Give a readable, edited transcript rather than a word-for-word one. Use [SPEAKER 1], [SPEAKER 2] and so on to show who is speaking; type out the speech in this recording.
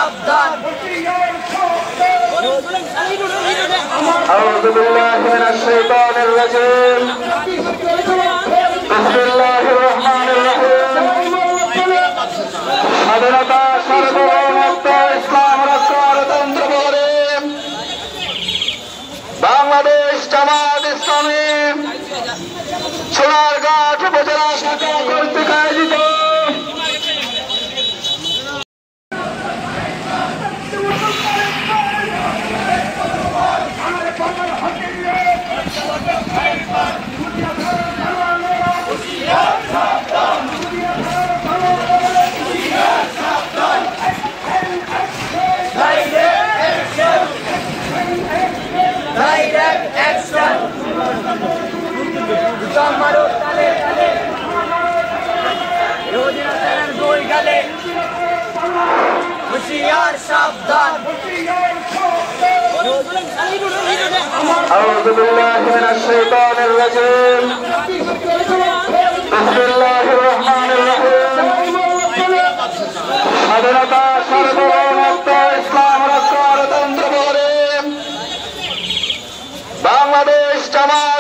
[SPEAKER 1] সাবধান
[SPEAKER 2] أعوذ بالله من الشيطان الرجيم بسم الله الرحمن الرحيم স্বাধীনতা সার্বভৌমত্ব ইসলাম রক্ষা গণতন্ত্র বলে বাংলাদেশ জামাত ইসলামী সোনারঘাট উপজেলা শাখা কর্তৃক আয়োজিত
[SPEAKER 1] সাবধান
[SPEAKER 2] أعوذ بالله من الشيطان الرجيم بسم الله الرحمن الرحيم স্বাধীনতা সার্বভৌমত্ব ইসলাম রক্ষা গণতন্ত্র বলে বাংলাদেশ জামাত